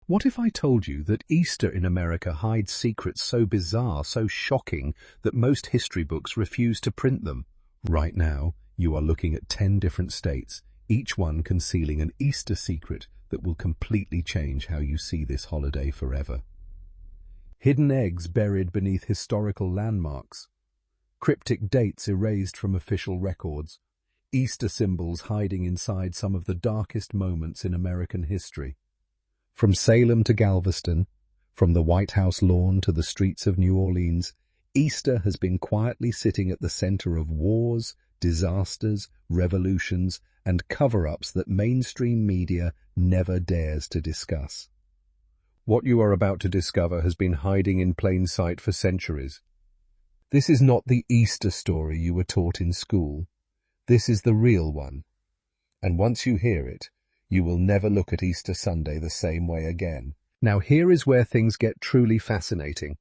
What if I told you that Easter in America hides secrets so bizarre, so shocking, that most history books refuse to print them? Right now, you are looking at 10 different states, each one concealing an Easter secret that will completely change how you see this holiday forever. Hidden eggs buried beneath historical landmarks, cryptic dates erased from official records, Easter symbols hiding inside some of the darkest moments in American history. From Salem to Galveston, from the White House lawn to the streets of New Orleans, Easter has been quietly sitting at the center of wars, disasters, revolutions, and cover-ups that mainstream media never dares to discuss. What you are about to discover has been hiding in plain sight for centuries. This is not the Easter story you were taught in school. This is the real one. And once you hear it, you will never look at Easter Sunday the same way again. Now here is where things get truly fascinating.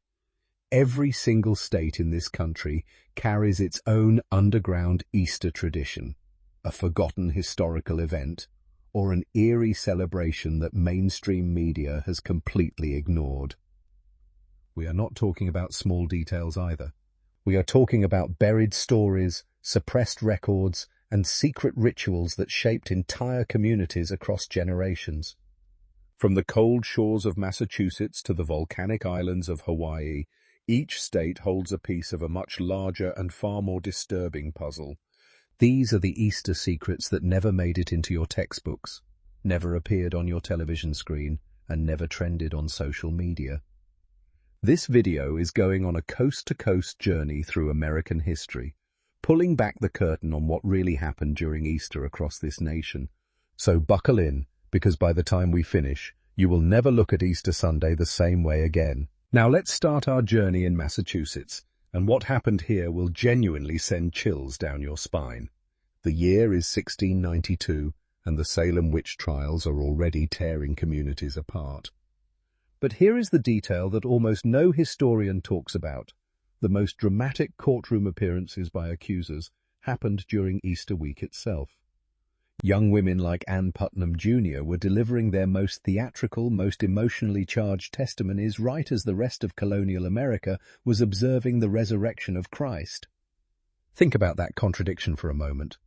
Every single state in this country carries its own underground Easter tradition, a forgotten historical event, or an eerie celebration that mainstream media has completely ignored. We are not talking about small details either. We are talking about buried stories, suppressed records, and secret rituals that shaped entire communities across generations. From the cold shores of Massachusetts to the volcanic islands of Hawaii, each state holds a piece of a much larger and far more disturbing puzzle. These are the Easter secrets that never made it into your textbooks, never appeared on your television screen, and never trended on social media. This video is going on a coast-to-coast journey through American history, pulling back the curtain on what really happened during Easter across this nation. So buckle in, because by the time we finish, you will never look at Easter Sunday the same way again. Now let's start our journey in Massachusetts, and what happened here will genuinely send chills down your spine. The year is 1692, and the Salem witch trials are already tearing communities apart. But here is the detail that almost no historian talks about. The most dramatic courtroom appearances by accusers happened during Easter week itself. Young women like Ann Putnam Jr. were delivering their most theatrical, most emotionally charged testimonies right as the rest of colonial America was observing the resurrection of Christ. Think about that contradiction for a moment.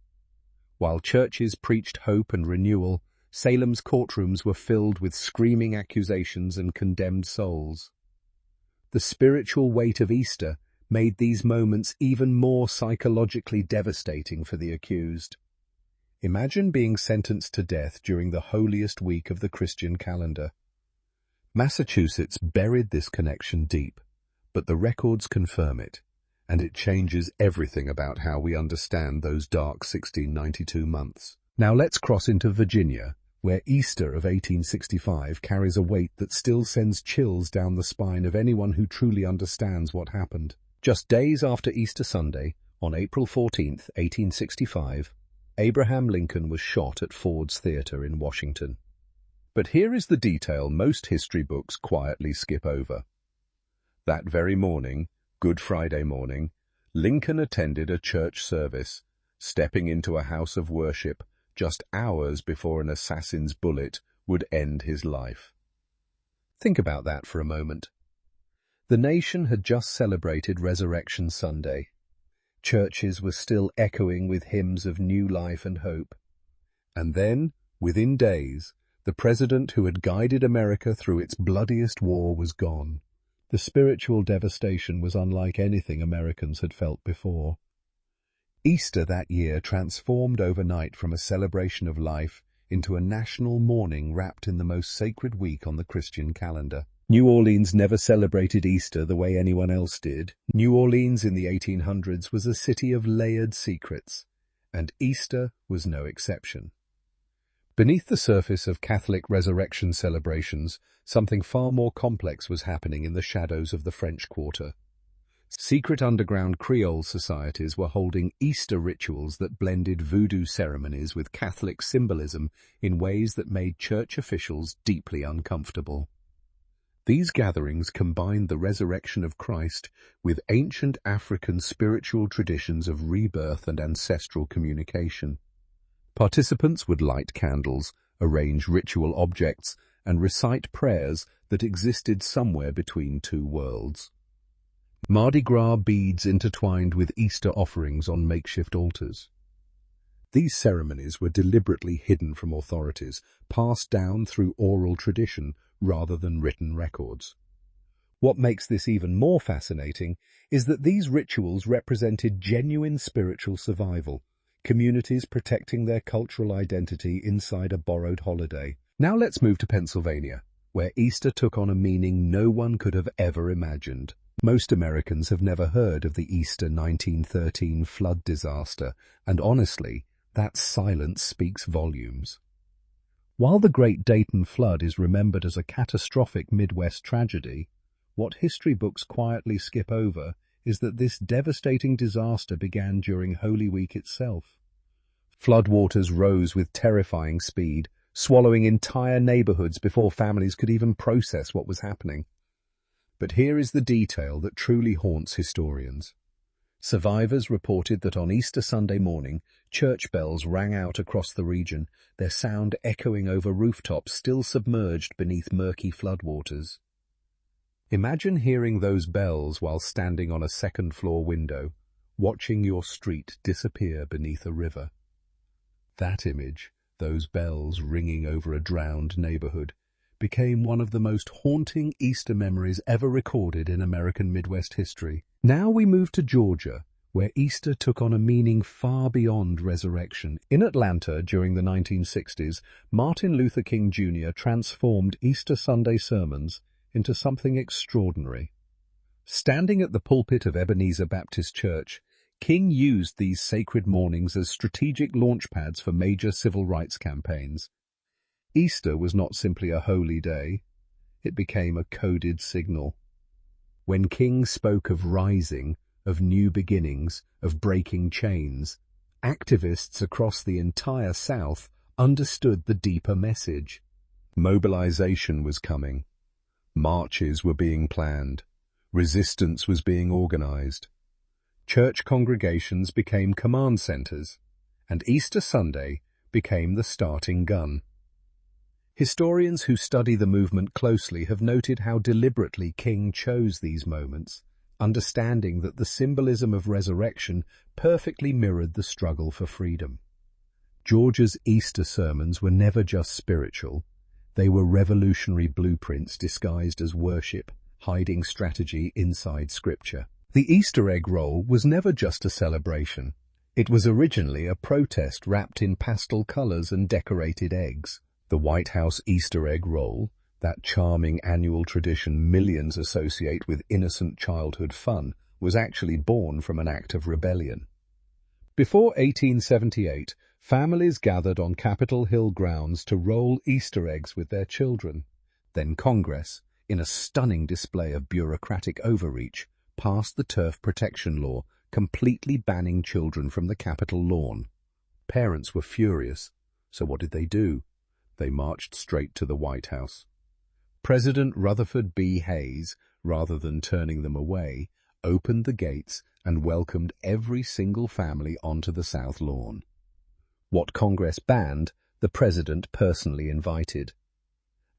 While churches preached hope and renewal, Salem's courtrooms were filled with screaming accusations and condemned souls. The spiritual weight of Easter made these moments even more psychologically devastating for the accused. Imagine being sentenced to death during the holiest week of the Christian calendar. Massachusetts buried this connection deep, but the records confirm it, and it changes everything about how we understand those dark 1692 months. Now let's cross into Virginia, where Easter of 1865 carries a weight that still sends chills down the spine of anyone who truly understands what happened. Just days after Easter Sunday, on April 14, 1865, Abraham Lincoln was shot at Ford's Theater in Washington. But here is the detail most history books quietly skip over. That very morning, Good Friday morning, Lincoln attended a church service, stepping into a house of worship just hours before an assassin's bullet would end his life. Think about that for a moment. The nation had just celebrated Resurrection Sunday. Churches were still echoing with hymns of new life and hope. And then, within days, the president who had guided America through its bloodiest war was gone. The spiritual devastation was unlike anything Americans had felt before. Easter that year transformed overnight from a celebration of life into a national mourning wrapped in the most sacred week on the Christian calendar. New Orleans never celebrated Easter the way anyone else did. New Orleans in the 1800s was a city of layered secrets, and Easter was no exception. Beneath the surface of Catholic resurrection celebrations, something far more complex was happening in the shadows of the French Quarter. Secret underground Creole societies were holding Easter rituals that blended voodoo ceremonies with Catholic symbolism in ways that made church officials deeply uncomfortable. These gatherings combined the resurrection of Christ with ancient African spiritual traditions of rebirth and ancestral communication. Participants would light candles, arrange ritual objects, and recite prayers that existed somewhere between two worlds. Mardi Gras beads intertwined with Easter offerings on makeshift altars. These ceremonies were deliberately hidden from authorities, passed down through oral tradition rather than written records. What makes this even more fascinating is that these rituals represented genuine spiritual survival, communities protecting their cultural identity inside a borrowed holiday. Now let's move to Pennsylvania, where Easter took on a meaning no one could have ever imagined. Most Americans have never heard of the Easter 1913 flood disaster, and honestly, that silence speaks volumes. While the Great Dayton Flood is remembered as a catastrophic Midwest tragedy, what history books quietly skip over is that this devastating disaster began during Holy Week itself. Floodwaters rose with terrifying speed, swallowing entire neighborhoods before families could even process what was happening. But here is the detail that truly haunts historians. Survivors reported that on Easter Sunday morning, church bells rang out across the region, their sound echoing over rooftops still submerged beneath murky floodwaters. Imagine hearing those bells while standing on a second-floor window, watching your street disappear beneath a river. That image, those bells ringing over a drowned neighborhood, became one of the most haunting Easter memories ever recorded in American Midwest history. Now we move to Georgia, where Easter took on a meaning far beyond resurrection. In Atlanta during the 1960s, Martin Luther King Jr. transformed Easter Sunday sermons into something extraordinary. Standing at the pulpit of Ebenezer Baptist Church, King used these sacred mornings as strategic launchpads for major civil rights campaigns. Easter was not simply a holy day, it became a coded signal. When King spoke of rising, of new beginnings, of breaking chains, activists across the entire South understood the deeper message. Mobilization was coming. Marches were being planned. Resistance was being organized. Church congregations became command centers, and Easter Sunday became the starting gun. Historians who study the movement closely have noted how deliberately King chose these moments, understanding that the symbolism of resurrection perfectly mirrored the struggle for freedom. Georgia's Easter sermons were never just spiritual. They were revolutionary blueprints disguised as worship, hiding strategy inside Scripture. The Easter egg roll was never just a celebration. It was originally a protest wrapped in pastel colors and decorated eggs. The White House Easter egg roll, that charming annual tradition millions associate with innocent childhood fun, was actually born from an act of rebellion. Before 1878, families gathered on Capitol Hill grounds to roll Easter eggs with their children. Then Congress, in a stunning display of bureaucratic overreach, passed the Turf Protection Law, completely banning children from the Capitol lawn. Parents were furious, so what did they do? They marched straight to the White House. President Rutherford B. Hayes, rather than turning them away, opened the gates and welcomed every single family onto the South Lawn. What Congress banned, the President personally invited.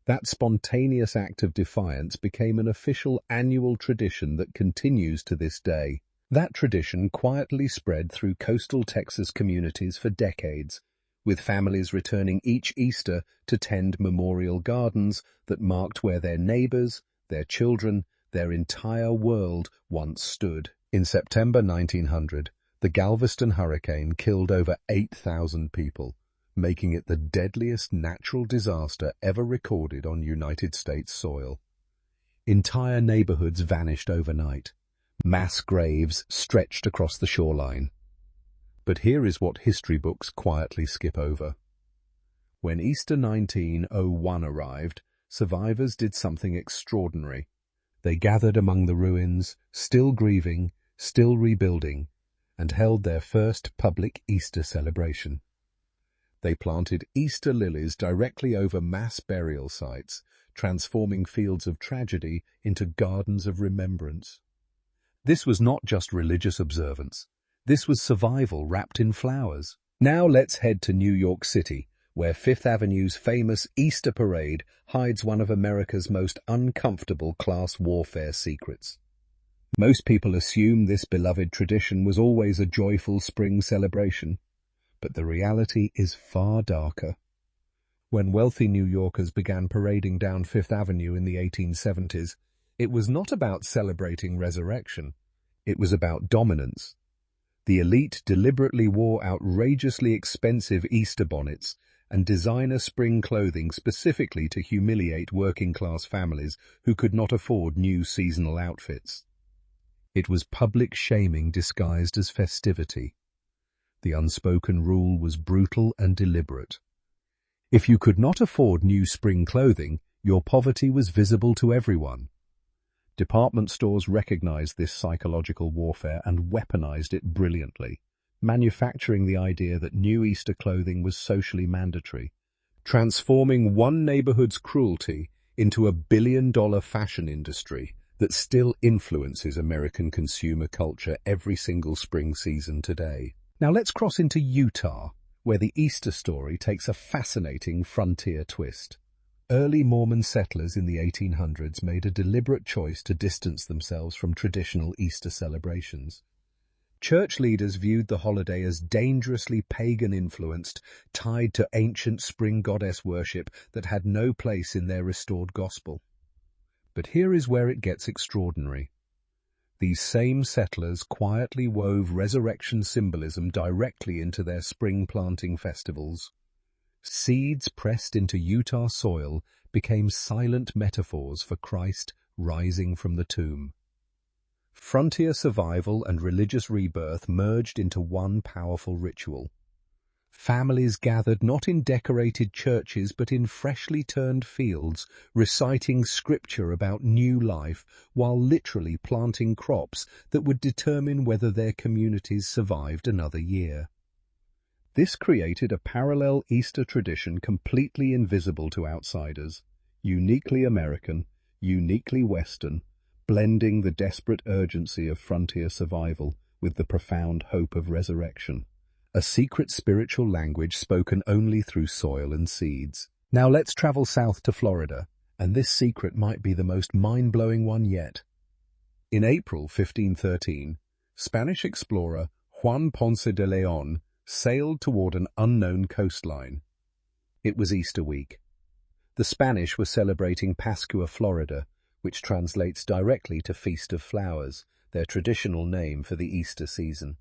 That spontaneous act of defiance became an official annual tradition that continues to this day. That tradition quietly spread through coastal Texas communities for decades, with families returning each Easter to tend memorial gardens that marked where their neighbors, their children, their entire world once stood. In September 1900, the Galveston hurricane killed over 8,000 people, making it the deadliest natural disaster ever recorded on United States soil. Entire neighborhoods vanished overnight. Mass graves stretched across the shoreline. But here is what history books quietly skip over. When Easter 1901 arrived, survivors did something extraordinary. They gathered among the ruins, still grieving, still rebuilding, and held their first public Easter celebration. They planted Easter lilies directly over mass burial sites, transforming fields of tragedy into gardens of remembrance. This was not just religious observance. This was survival wrapped in flowers. Now let's head to New York City, where Fifth Avenue's famous Easter Parade hides one of America's most uncomfortable class warfare secrets. Most people assume this beloved tradition was always a joyful spring celebration, but the reality is far darker. When wealthy New Yorkers began parading down Fifth Avenue in the 1870s, it was not about celebrating resurrection. It was about dominance. The elite deliberately wore outrageously expensive Easter bonnets and designer spring clothing specifically to humiliate working-class families who could not afford new seasonal outfits. It was public shaming disguised as festivity. The unspoken rule was brutal and deliberate. If you could not afford new spring clothing, your poverty was visible to everyone. Department stores recognized this psychological warfare and weaponized it brilliantly, manufacturing the idea that new Easter clothing was socially mandatory, transforming one neighborhood's cruelty into a billion-dollar fashion industry that still influences American consumer culture every single spring season today. Now let's cross into Utah, where the Easter story takes a fascinating frontier twist. Early Mormon settlers in the 1800s made a deliberate choice to distance themselves from traditional Easter celebrations. Church leaders viewed the holiday as dangerously pagan-influenced, tied to ancient spring goddess worship that had no place in their restored gospel. But here is where it gets extraordinary. These same settlers quietly wove resurrection symbolism directly into their spring planting festivals. Seeds pressed into Utah soil became silent metaphors for Christ rising from the tomb. Frontier survival and religious rebirth merged into one powerful ritual. Families gathered not in decorated churches but in freshly turned fields, reciting scripture about new life while literally planting crops that would determine whether their communities survived another year. This created a parallel Easter tradition completely invisible to outsiders, uniquely American, uniquely Western, blending the desperate urgency of frontier survival with the profound hope of resurrection. A secret spiritual language spoken only through soil and seeds. Now let's travel south to Florida, and this secret might be the most mind-blowing one yet. In April 1513, Spanish explorer Juan Ponce de León sailed toward an unknown coastline. It was Easter week. The Spanish were celebrating Pascua, Florida, which translates directly to Feast of Flowers, their traditional name for the Easter season.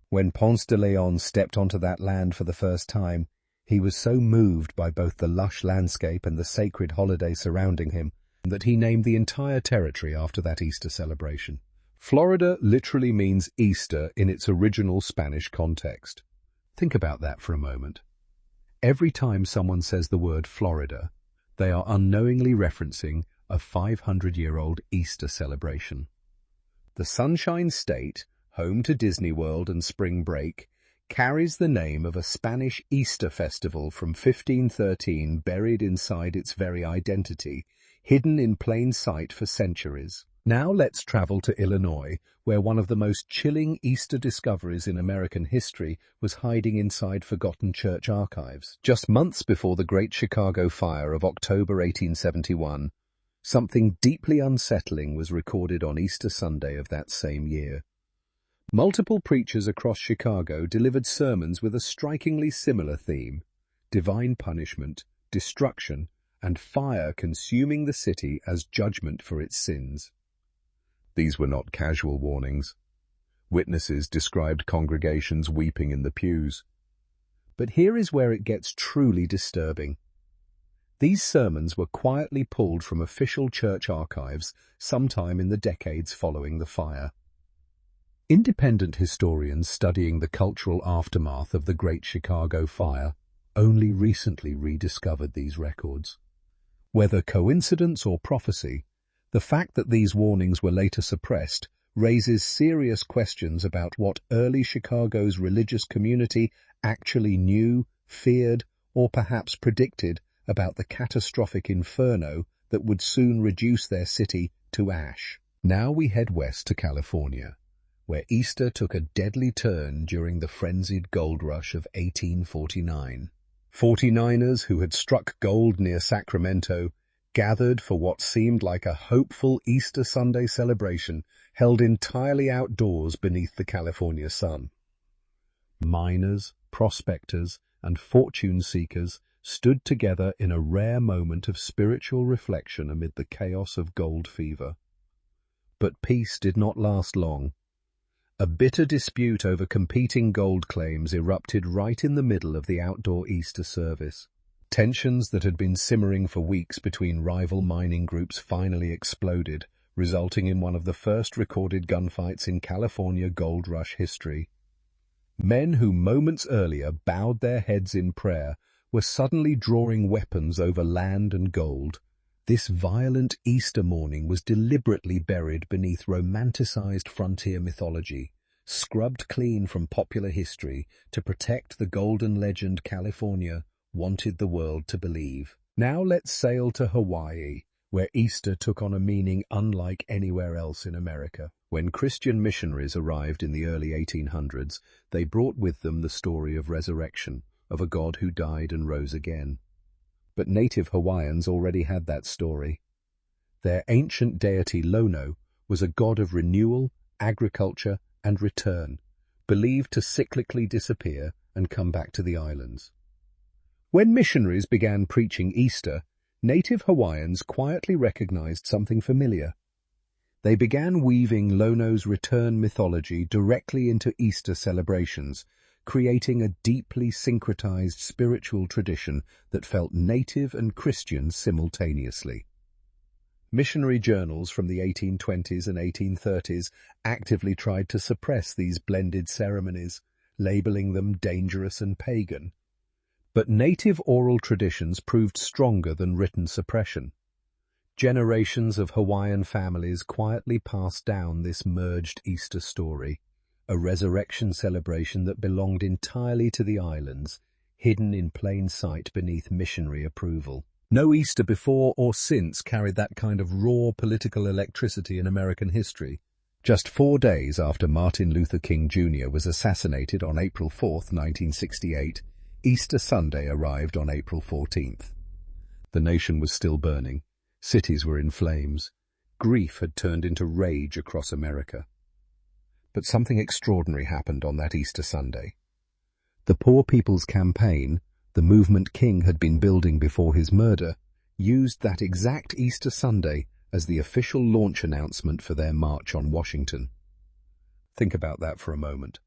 When Ponce de León stepped onto that land for the first time, he was so moved by both the lush landscape and the sacred holiday surrounding him that he named the entire territory after that Easter celebration. Florida literally means Easter in its original Spanish context. Think about that for a moment. Every time someone says the word Florida, they are unknowingly referencing a 500-year-old Easter celebration. The Sunshine State, home to Disney World and spring break, carries the name of a Spanish Easter festival from 1513 buried inside its very identity, hidden in plain sight for centuries. Now let's travel to Illinois, where one of the most chilling Easter discoveries in American history was hiding inside forgotten church archives. Just months before the Great Chicago Fire of October 1871, something deeply unsettling was recorded on Easter Sunday of that same year. Multiple preachers across Chicago delivered sermons with a strikingly similar theme: divine punishment, destruction, and fire consuming the city as judgment for its sins. These were not casual warnings. Witnesses described congregations weeping in the pews. But here is where it gets truly disturbing. These sermons were quietly pulled from official church archives sometime in the decades following the fire. Independent historians studying the cultural aftermath of the Great Chicago Fire only recently rediscovered these records. Whether coincidence or prophecy, the fact that these warnings were later suppressed raises serious questions about what early Chicago's religious community actually knew, feared, or perhaps predicted about the catastrophic inferno that would soon reduce their city to ash. Now we head west to California, where Easter took a deadly turn during the frenzied gold rush of 1849. 49ers who had struck gold near Sacramento gathered for what seemed like a hopeful Easter Sunday celebration held entirely outdoors beneath the California sun. Miners, prospectors, and fortune seekers stood together in a rare moment of spiritual reflection amid the chaos of gold fever. But peace did not last long. A bitter dispute over competing gold claims erupted right in the middle of the outdoor Easter service. Tensions that had been simmering for weeks between rival mining groups finally exploded, resulting in one of the first recorded gunfights in California gold rush history. Men who moments earlier bowed their heads in prayer were suddenly drawing weapons over land and gold. This violent Easter morning was deliberately buried beneath romanticized frontier mythology, scrubbed clean from popular history to protect the golden legend California wanted the world to believe. Now let's sail to Hawaii, where Easter took on a meaning unlike anywhere else in America. When Christian missionaries arrived in the early 1800s, they brought with them the story of resurrection, of a God who died and rose again. But native Hawaiians already had that story. Their ancient deity Lono was a god of renewal, agriculture, and return, believed to cyclically disappear and come back to the islands. When missionaries began preaching Easter, native Hawaiians quietly recognized something familiar. They began weaving Lono's return mythology directly into Easter celebrations, creating a deeply syncretized spiritual tradition that felt native and Christian simultaneously. Missionary journals from the 1820s and 1830s actively tried to suppress these blended ceremonies, labeling them dangerous and pagan. But native oral traditions proved stronger than written suppression. Generations of Hawaiian families quietly passed down this merged Easter story, a resurrection celebration that belonged entirely to the islands, hidden in plain sight beneath missionary approval. No Easter before or since carried that kind of raw political electricity in American history. Just 4 days after Martin Luther King Jr. was assassinated on April 4, 1968, Easter Sunday arrived on April 14th. The nation was still burning. Cities were in flames. Grief had turned into rage across America. But something extraordinary happened on that Easter Sunday. The Poor People's Campaign, the movement King had been building before his murder, used that exact Easter Sunday as the official launch announcement for their march on Washington. Think about that for a moment.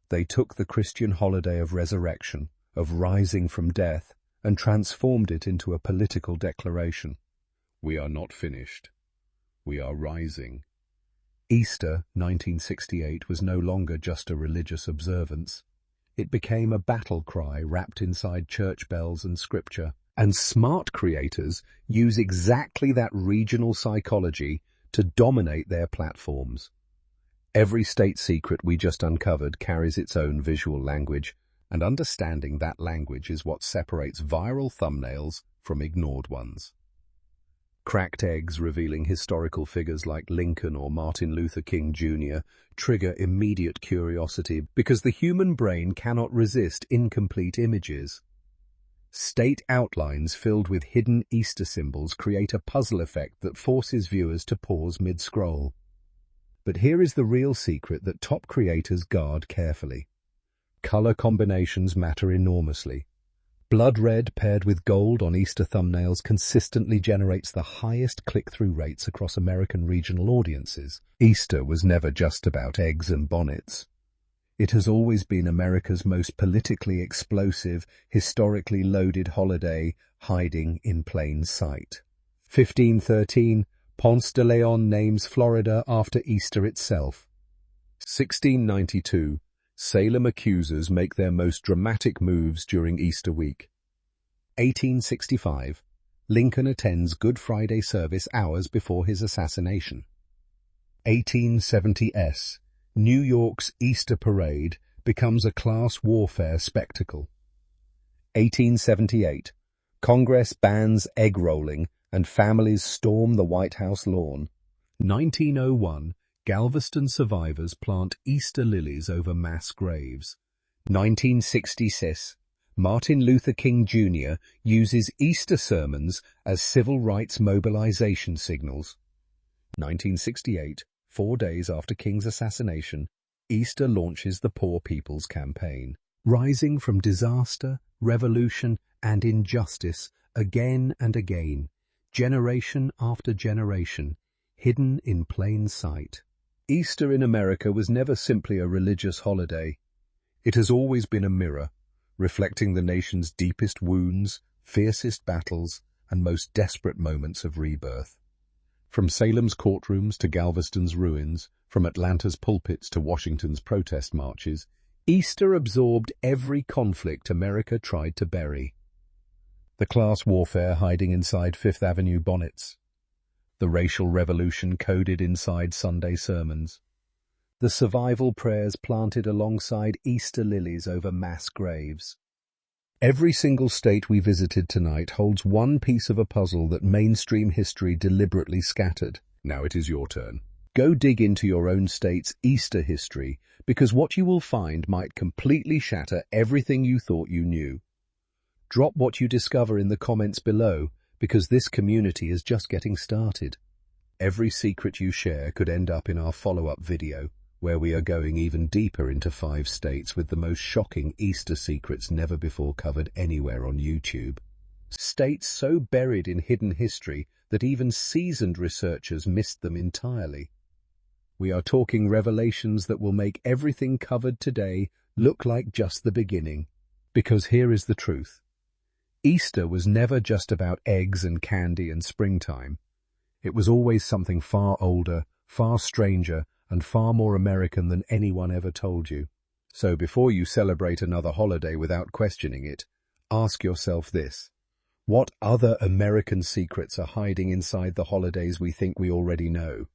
They took the Christian holiday of resurrection, of rising from death, and transformed it into a political declaration. We are not finished. We are rising. Easter 1968 was no longer just a religious observance. It became a battle cry wrapped inside church bells and scripture. And smart creators use exactly that regional psychology to dominate their platforms. Every state secret we just uncovered carries its own visual language, and understanding that language is what separates viral thumbnails from ignored ones. Cracked eggs revealing historical figures like Lincoln or Martin Luther King Jr. trigger immediate curiosity because the human brain cannot resist incomplete images. State outlines filled with hidden Easter symbols create a puzzle effect that forces viewers to pause mid-scroll. But here is the real secret that top creators guard carefully. Color combinations matter enormously. Blood red paired with gold on Easter thumbnails consistently generates the highest click-through rates across American regional audiences. Easter was never just about eggs and bonnets. It has always been America's most politically explosive, historically loaded holiday, hiding in plain sight. 1513, Ponce de Leon names Florida after Easter itself. 1692, Salem accusers make their most dramatic moves during Easter week. 1865, Lincoln attends Good Friday service hours before his assassination. 1870s, New York's Easter parade becomes a class warfare spectacle. 1878, Congress bans egg rolling and families storm the White House lawn. 1901, Galveston survivors plant Easter lilies over mass graves. 1966, Martin Luther King Jr. uses Easter sermons as civil rights mobilization signals. 1968, 4 days after King's assassination, Easter launches the Poor People's Campaign. Rising from disaster, revolution, and injustice again and again, generation after generation, hidden in plain sight. Easter in America was never simply a religious holiday. It has always been a mirror, reflecting the nation's deepest wounds, fiercest battles, and most desperate moments of rebirth. From Salem's courtrooms to Galveston's ruins, from Atlanta's pulpits to Washington's protest marches, Easter absorbed every conflict America tried to bury. The class warfare hiding inside Fifth Avenue bonnets, the racial revolution coded inside Sunday sermons, the survival prayers planted alongside Easter lilies over mass graves. Every single state we visited tonight holds one piece of a puzzle that mainstream history deliberately scattered. Now it is your turn. Go dig into your own state's Easter history, because what you will find might completely shatter everything you thought you knew. Drop what you discover in the comments below, because this community is just getting started. Every secret you share could end up in our follow-up video, where we are going even deeper into 5 states with the most shocking Easter secrets never before covered anywhere on YouTube. States so buried in hidden history that even seasoned researchers missed them entirely. We are talking revelations that will make everything covered today look like just the beginning. Because here is the truth. Easter was never just about eggs and candy and springtime. It was always something far older, far stranger, and far more American than anyone ever told you. So before you celebrate another holiday without questioning it, ask yourself this. What other American secrets are hiding inside the holidays we think we already know?